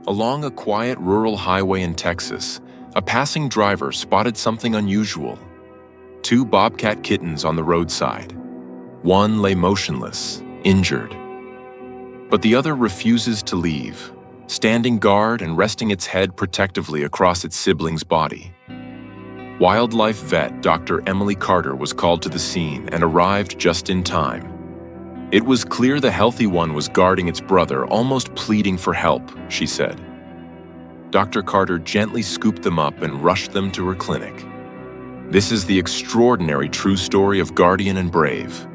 Along a quiet rural highway in Texas, a passing driver spotted something unusual. Two bobcat kittens on the roadside. One lay motionless, injured. But the other refuses to leave, standing guard and resting its head protectively across its sibling's body. Wildlife vet Dr. Emily Carter was called to the scene and arrived just in time. It was clear the healthy one was guarding its brother, almost pleading for help, she said. Dr. Carter gently scooped them up and rushed them to her clinic. This is the extraordinary true story of Guardian and Brave,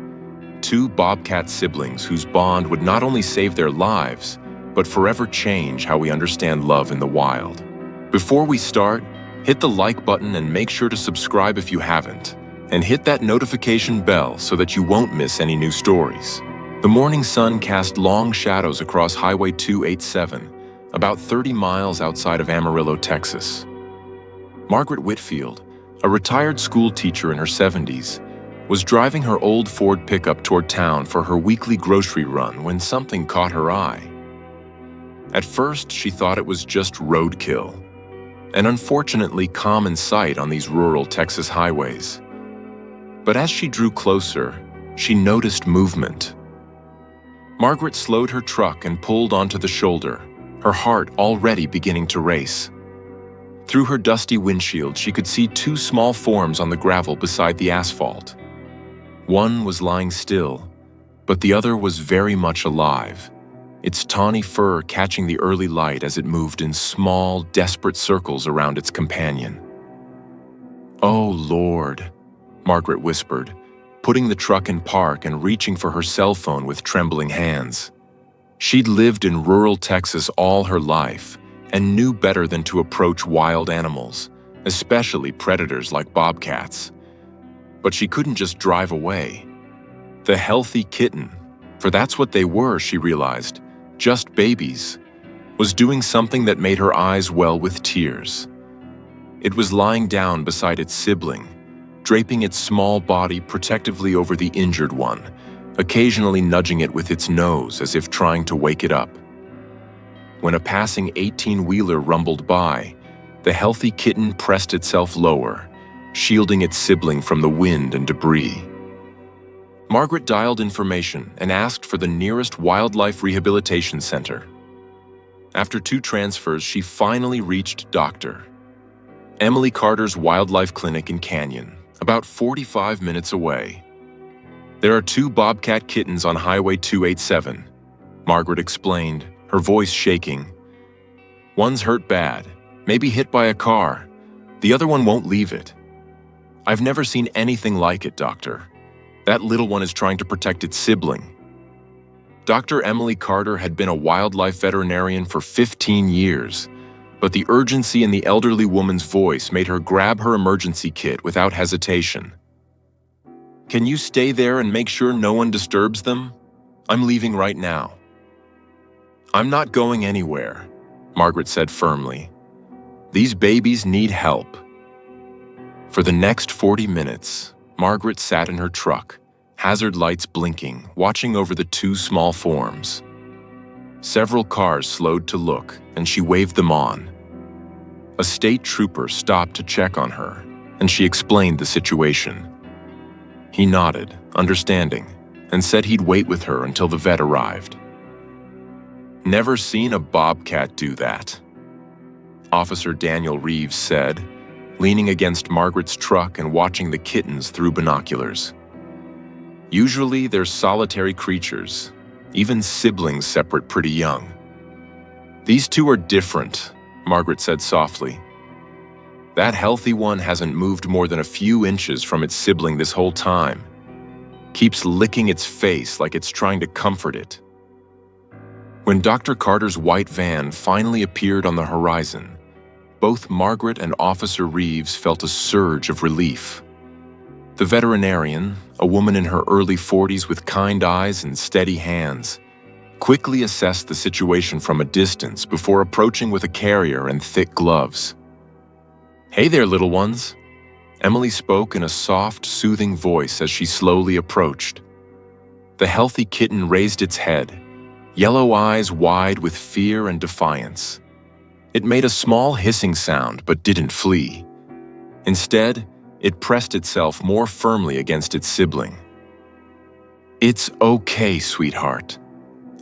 two bobcat siblings whose bond would not only save their lives, but forever change how we understand love in the wild. Before we start, hit the like button and make sure to subscribe if you haven't, and hit that notification bell so that you won't miss any new stories. The morning sun cast long shadows across Highway 287, about 30 miles outside of Amarillo, Texas. Margaret Whitfield, a retired school teacher in her 70s, was driving her old Ford pickup toward town for her weekly grocery run when something caught her eye. At first, she thought it was just roadkill, an unfortunately common sight on these rural Texas highways. But as she drew closer, she noticed movement. Margaret slowed her truck and pulled onto the shoulder, her heart already beginning to race. Through her dusty windshield, she could see two small forms on the gravel beside the asphalt. One was lying still, but the other was very much alive, its tawny fur catching the early light as it moved in small, desperate circles around its companion. "Oh, Lord," Margaret whispered, putting the truck in park and reaching for her cell phone with trembling hands. She'd lived in rural Texas all her life and knew better than to approach wild animals, especially predators like bobcats. But she couldn't just drive away. The healthy kitten, for that's what they were, she realized, just babies, was doing something that made her eyes well with tears. It was lying down beside its sibling, draping its small body protectively over the injured one, occasionally nudging it with its nose as if trying to wake it up. When a passing 18-wheeler rumbled by, the healthy kitten pressed itself lower, shielding its sibling from the wind and debris. Margaret dialed information and asked for the nearest wildlife rehabilitation center. After 2 transfers, she finally reached Dr. Emily Carter's wildlife clinic in Canyon, about 45 minutes away. "There are 2 bobcat kittens on Highway 287, Margaret explained, her voice shaking. "One's hurt bad, maybe hit by a car. The other one won't leave it. I've never seen anything like it, doctor. That little one is trying to protect its sibling." Dr. Emily Carter had been a wildlife veterinarian for 15 years, but the urgency in the elderly woman's voice made her grab her emergency kit without hesitation. "Can you stay there and make sure no one disturbs them? I'm leaving right now." "I'm not going anywhere," Margaret said firmly. "These babies need help." For the next 40 minutes, Margaret sat in her truck, hazard lights blinking, watching over the 2 small forms. Several cars slowed to look, and she waved them on. A state trooper stopped to check on her, and she explained the situation. He nodded, understanding, and said he'd wait with her until the vet arrived. "Never seen a bobcat do that," Officer Daniel Reeves said, leaning against Margaret's truck and watching the kittens through binoculars. "Usually they're solitary creatures, even siblings separate pretty young. These 2 are different," Margaret said softly. "That healthy one hasn't moved more than a few inches from its sibling this whole time. Keeps licking its face like it's trying to comfort it." When Dr. Carter's white van finally appeared on the horizon, both Margaret and Officer Reeves felt a surge of relief. The veterinarian, a woman in her early 40s with kind eyes and steady hands, quickly assessed the situation from a distance before approaching with a carrier and thick gloves. "Hey there, little ones," Emily spoke in a soft, soothing voice as she slowly approached. The healthy kitten raised its head, yellow eyes wide with fear and defiance. It made a small hissing sound but didn't flee. Instead, it pressed itself more firmly against its sibling. "It's okay, sweetheart,"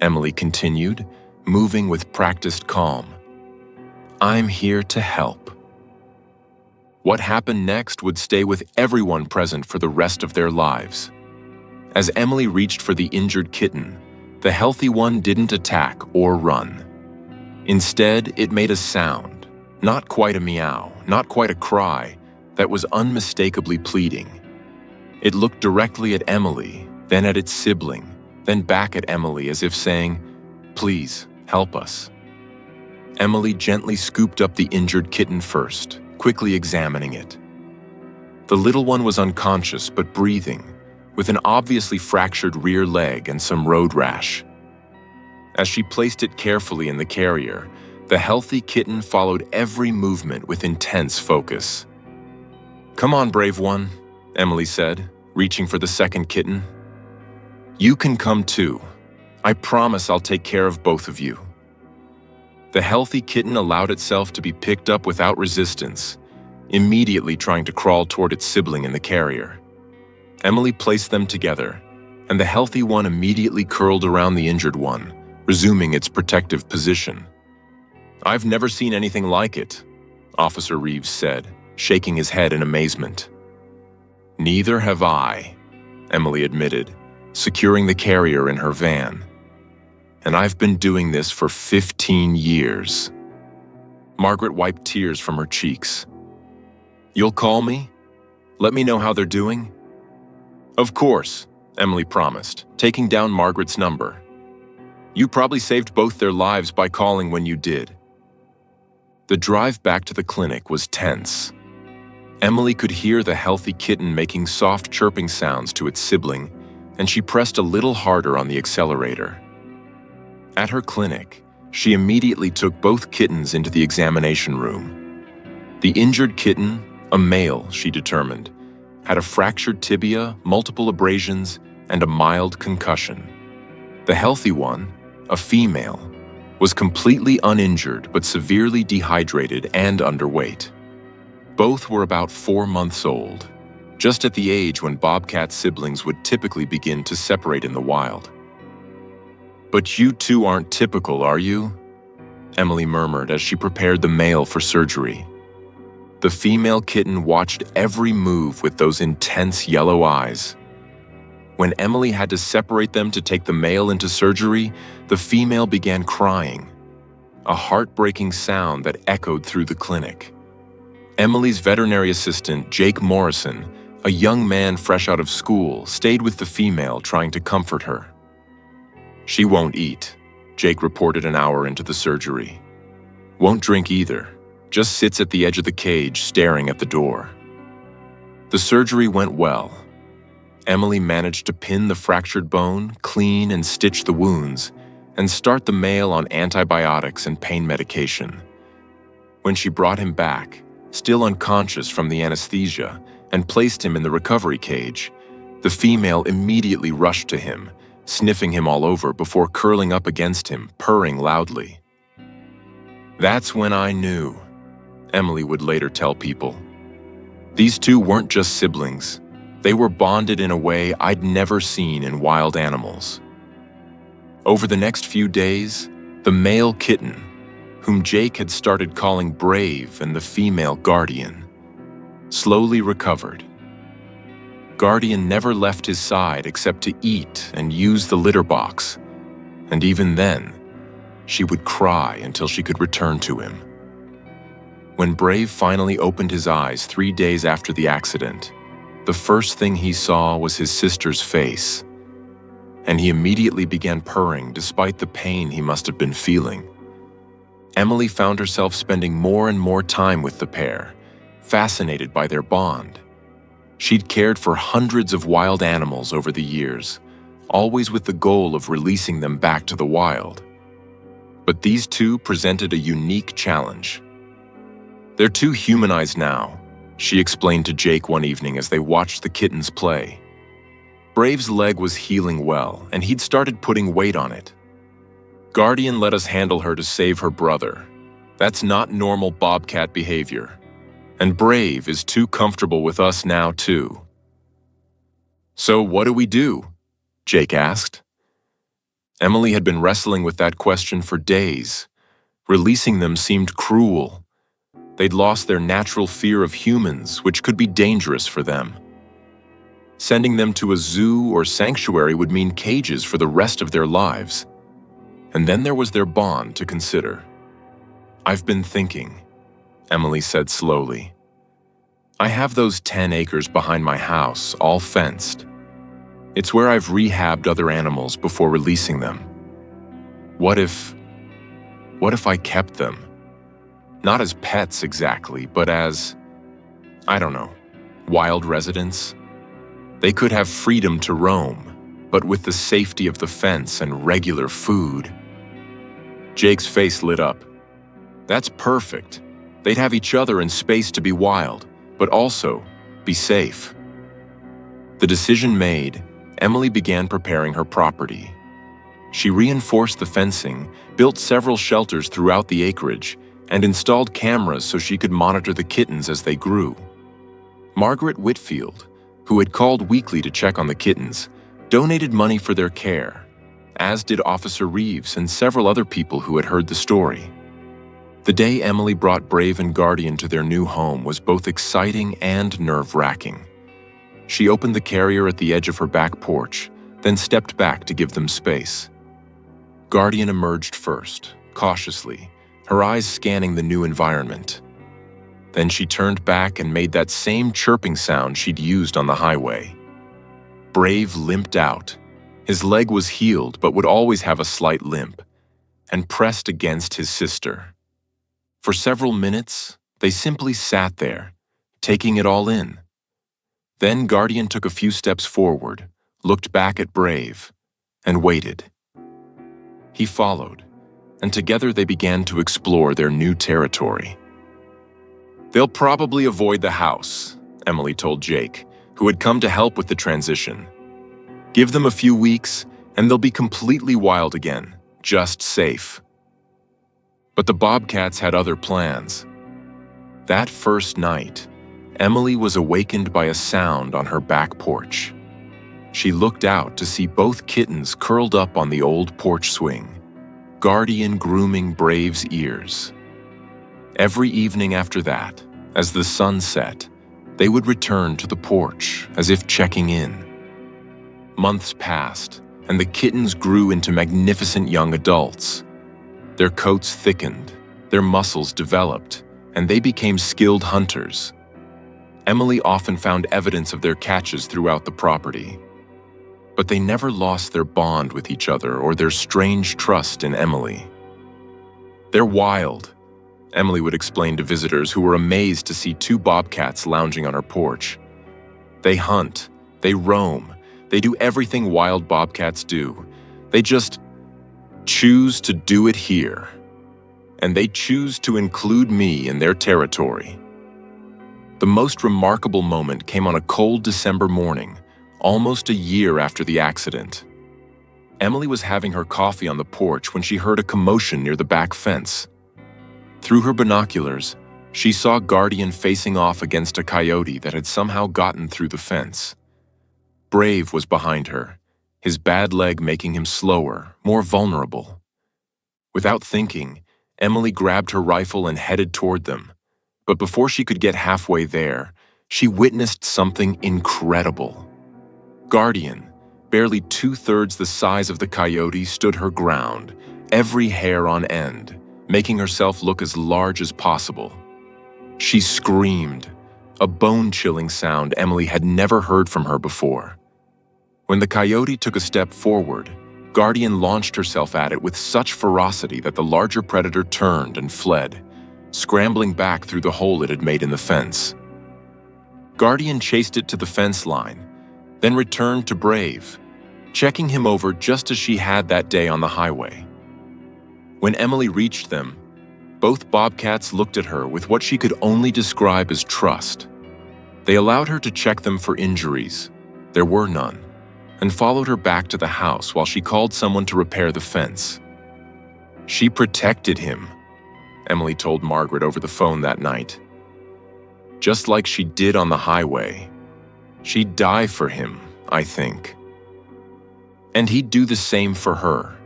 Emily continued, moving with practiced calm. "I'm here to help." What happened next would stay with everyone present for the rest of their lives. As Emily reached for the injured kitten, the healthy one didn't attack or run. Instead, it made a sound, not quite a meow, not quite a cry, that was unmistakably pleading. It looked directly at Emily, then at its sibling, then back at Emily as if saying, "Please, help us." Emily gently scooped up the injured kitten first, quickly examining it. The little one was unconscious but breathing, with an obviously fractured rear leg and some road rash. As she placed it carefully in the carrier, the healthy kitten followed every movement with intense focus. "Come on, brave one," Emily said, reaching for the second kitten. "You can come too. I promise I'll take care of both of you." The healthy kitten allowed itself to be picked up without resistance, immediately trying to crawl toward its sibling in the carrier. Emily placed them together, and the healthy one immediately curled around the injured one, resuming its protective position. "I've never seen anything like it," Officer Reeves said, shaking his head in amazement. "Neither have I," Emily admitted, securing the carrier in her van. "And I've been doing this for 15 years. Margaret wiped tears from her cheeks. "You'll call me? Let me know how they're doing?" "Of course," Emily promised, taking down Margaret's number. "You probably saved both their lives by calling when you did." The drive back to the clinic was tense. Emily could hear the healthy kitten making soft chirping sounds to its sibling, and she pressed a little harder on the accelerator. At her clinic, she immediately took both kittens into the examination room. The injured kitten, a male, she determined, had a fractured tibia, multiple abrasions, and a mild concussion. The healthy one, a female, was completely uninjured but severely dehydrated and underweight. Both were about 4 months old, just at the age when bobcat siblings would typically begin to separate in the wild. "But you two aren't typical, are you?" Emily murmured as she prepared the male for surgery. The female kitten watched every move with those intense yellow eyes. When Emily had to separate them to take the male into surgery, the female began crying, a heartbreaking sound that echoed through the clinic. Emily's veterinary assistant, Jake Morrison, a young man fresh out of school, stayed with the female, trying to comfort her. "She won't eat," Jake reported an hour into the surgery. "Won't drink either, just sits at the edge of the cage staring at the door." The surgery went well. Emily managed to pin the fractured bone, clean and stitch the wounds, and start the male on antibiotics and pain medication. When she brought him back, still unconscious from the anesthesia, and placed him in the recovery cage, the female immediately rushed to him, sniffing him all over before curling up against him, purring loudly. "That's when I knew," Emily would later tell people. "These two weren't just siblings. They were bonded in a way I'd never seen in wild animals." Over the next few days, the male kitten, whom Jake had started calling Brave and the female Guardian, slowly recovered. Guardian never left his side except to eat and use the litter box, and even then, she would cry until she could return to him. When Brave finally opened his eyes 3 days after the accident, the first thing he saw was his sister's face, and he immediately began purring despite the pain he must have been feeling. Emily found herself spending more and more time with the pair, fascinated by their bond. She'd cared for hundreds of wild animals over the years, always with the goal of releasing them back to the wild. But these two presented a unique challenge. "They're too humanized now," she explained to Jake one evening as they watched the kittens play. Brave's leg was healing well, and he'd started putting weight on it. "Guardian let us handle her to save her brother. That's not normal Bobcat behavior. And Brave is too comfortable with us now, too. So what do we do? Jake asked. Emily had been wrestling with that question for days. Releasing them seemed cruel. They'd lost their natural fear of humans, which could be dangerous for them. Sending them to a zoo or sanctuary would mean cages for the rest of their lives. And then there was their bond to consider. I've been thinking, Emily said slowly. I have those 10 acres behind my house, all fenced. It's where I've rehabbed other animals before releasing them. What if I kept them? Not as pets exactly, but as, I don't know, wild residents? They could have freedom to roam, but with the safety of the fence and regular food. Jake's face lit up. That's perfect. They'd have each other and space to be wild, but also be safe. The decision made, Emily began preparing her property. She reinforced the fencing, built several shelters throughout the acreage, and installed cameras so she could monitor the kittens as they grew. Margaret Whitfield, who had called weekly to check on the kittens, donated money for their care, as did Officer Reeves and several other people who had heard the story. The day Emily brought Brave and Guardian to their new home was both exciting and nerve-wracking. She opened the carrier at the edge of her back porch, then stepped back to give them space. Guardian emerged first, cautiously, her eyes scanning the new environment. Then she turned back and made that same chirping sound she'd used on the highway. Brave limped out. His leg was healed but would always have a slight limp, and pressed against his sister. For several minutes, they simply sat there, taking it all in. Then Guardian took a few steps forward, looked back at Brave, and waited. He followed, and together they began to explore their new territory. They'll probably avoid the house, Emily told Jake, who had come to help with the transition. Give them a few weeks, and they'll be completely wild again, just safe. But the Bobcats had other plans. That first night, Emily was awakened by a sound on her back porch. She looked out to see both kittens curled up on the old porch swing, Guardian grooming Brave's ears. Every evening after that, as the sun set, they would return to the porch as if checking in. Months passed, and the kittens grew into magnificent young adults. Their coats thickened, their muscles developed, and they became skilled hunters. Emily often found evidence of their catches throughout the property. But they never lost their bond with each other or their strange trust in Emily. They're wild, Emily would explain to visitors who were amazed to see two bobcats lounging on her porch. They hunt, they roam, they do everything wild bobcats do. They just choose to do it here. And they choose to include me in their territory. The most remarkable moment came on a cold December morning, almost a year after the accident. Emily was having her coffee on the porch when she heard a commotion near the back fence. Through her binoculars, she saw Guardian facing off against a coyote that had somehow gotten through the fence. Brave was behind her, his bad leg making him slower, more vulnerable. Without thinking, Emily grabbed her rifle and headed toward them. But before she could get halfway there, she witnessed something incredible. Guardian, barely 2/3 the size of the coyote, stood her ground, every hair on end, making herself look as large as possible. She screamed, a bone-chilling sound Emily had never heard from her before. When the coyote took a step forward, Guardian launched herself at it with such ferocity that the larger predator turned and fled, scrambling back through the hole it had made in the fence. Guardian chased it to the fence line, then returned to Brave, checking him over just as she had that day on the highway. When Emily reached them, both bobcats looked at her with what she could only describe as trust. They allowed her to check them for injuries. There were none, and followed her back to the house while she called someone to repair the fence. She protected him, Emily told Margaret over the phone that night. Just like she did on the highway. She'd die for him, I think. And he'd do the same for her,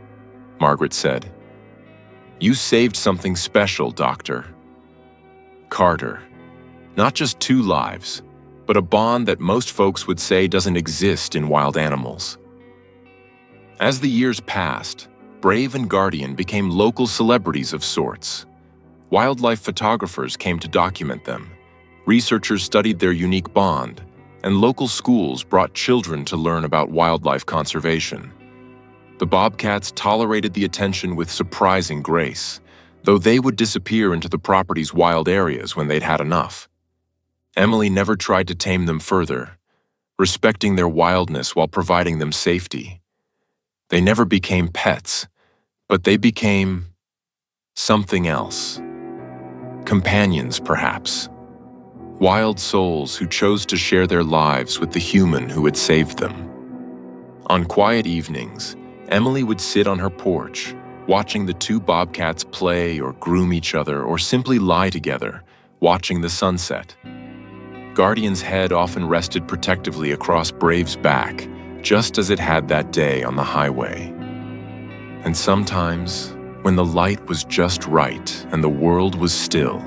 Margaret said. You saved something special, Doctor. Carter. Not just 2 lives, but a bond that most folks would say doesn't exist in wild animals. As the years passed, Brave and Guardian became local celebrities of sorts. Wildlife photographers came to document them, researchers studied their unique bond, and local schools brought children to learn about wildlife conservation. The bobcats tolerated the attention with surprising grace, though they would disappear into the property's wild areas when they'd had enough. Emily never tried to tame them further, respecting their wildness while providing them safety. They never became pets, but they became something else. Companions, perhaps. Wild souls who chose to share their lives with the human who had saved them. On quiet evenings, Emily would sit on her porch, watching the 2 bobcats play or groom each other or simply lie together, watching the sunset. Guardian's head often rested protectively across Brave's back, just as it had that day on the highway. And sometimes, when the light was just right and the world was still,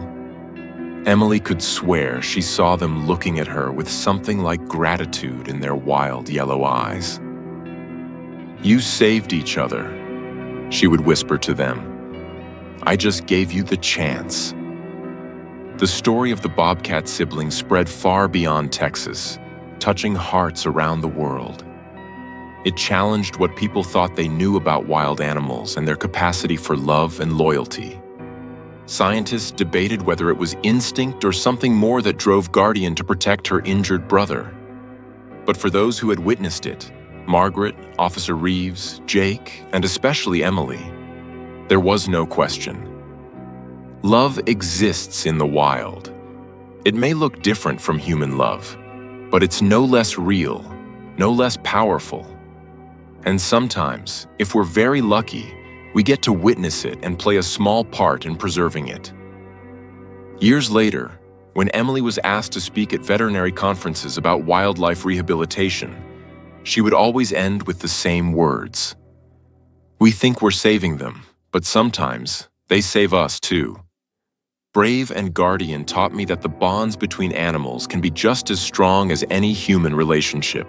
Emily could swear she saw them looking at her with something like gratitude in their wild yellow eyes. You saved each other, she would whisper to them. I just gave you the chance. The story of the bobcat sibling spread far beyond Texas, touching hearts around the world. It challenged what people thought they knew about wild animals and their capacity for love and loyalty. Scientists debated whether it was instinct or something more that drove Guardian to protect her injured brother. But for those who had witnessed it, Margaret, Officer Reeves, Jake, and especially Emily, there was no question. Love exists in the wild. It may look different from human love, but it's no less real, no less powerful. And sometimes, if we're very lucky, we get to witness it and play a small part in preserving it. Years later, when Emily was asked to speak at veterinary conferences about wildlife rehabilitation, she would always end with the same words. We think we're saving them, but sometimes they save us too. Brave and Guardian taught me that the bonds between animals can be just as strong as any human relationship.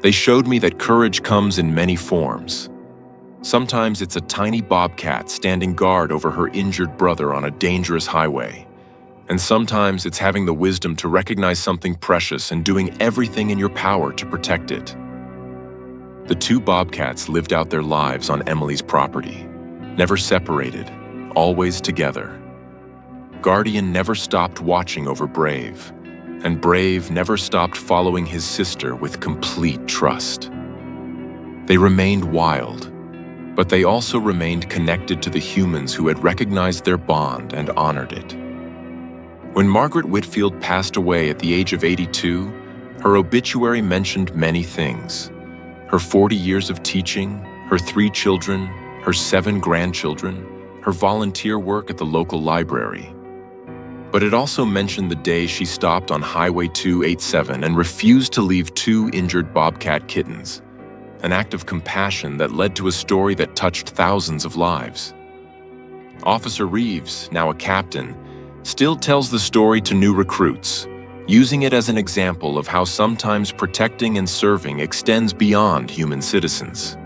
They showed me that courage comes in many forms. Sometimes it's a tiny bobcat standing guard over her injured brother on a dangerous highway. And sometimes it's having the wisdom to recognize something precious and doing everything in your power to protect it. The 2 bobcats lived out their lives on Emily's property, never separated, always together. Guardian never stopped watching over Brave, and Brave never stopped following his sister with complete trust. They remained wild, but they also remained connected to the humans who had recognized their bond and honored it. When Margaret Whitfield passed away at the age of 82, her obituary mentioned many things. Her 40 years of teaching, her 3 children, her 7 grandchildren, her volunteer work at the local library. But it also mentioned the day she stopped on Highway 287 and refused to leave 2 injured bobcat kittens, an act of compassion that led to a story that touched thousands of lives. Officer Reeves, now a captain, still tells the story to new recruits, using it as an example of how sometimes protecting and serving extends beyond human citizens.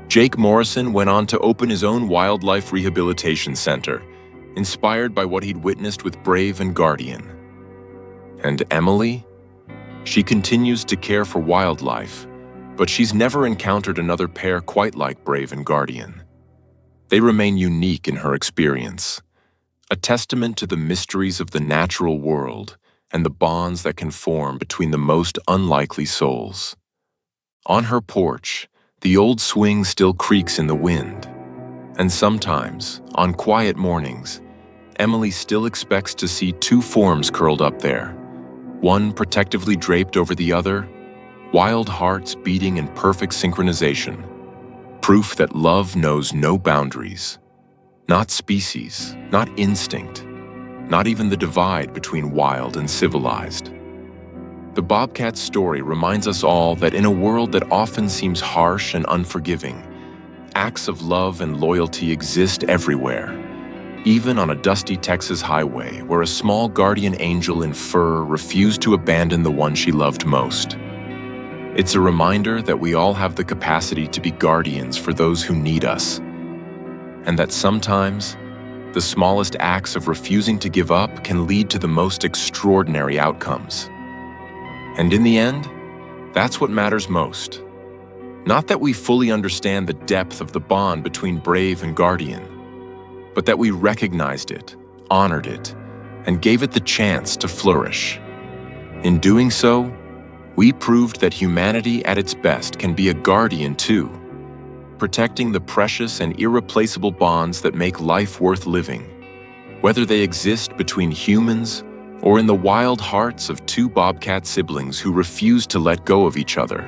Jake Morrison went on to open his own wildlife rehabilitation center, inspired by what he'd witnessed with Brave and Guardian. And Emily? She continues to care for wildlife, but she's never encountered another pair quite like Brave and Guardian. They remain unique in her experience, a testament to the mysteries of the natural world and the bonds that can form between the most unlikely souls. On her porch, the old swing still creaks in the wind, and sometimes, on quiet mornings, Emily still expects to see 2 forms curled up there, one protectively draped over the other, wild hearts beating in perfect synchronization, proof that love knows no boundaries, Not species, not instinct, not even the divide between wild and civilized. The Bobcat's story reminds us all that in a world that often seems harsh and unforgiving, acts of love and loyalty exist everywhere, even on a dusty Texas highway where a small guardian angel in fur refused to abandon the one she loved most. It's a reminder that we all have the capacity to be guardians for those who need us, and that sometimes the smallest acts of refusing to give up can lead to the most extraordinary outcomes. And in the end, that's what matters most. Not that we fully understand the depth of the bond between brave and guardian, but that we recognized it, honored it, and gave it the chance to flourish. In doing so, we proved that humanity at its best can be a guardian too, protecting the precious and irreplaceable bonds that make life worth living, whether they exist between humans or in the wild hearts of two bobcat siblings who refuse to let go of each other.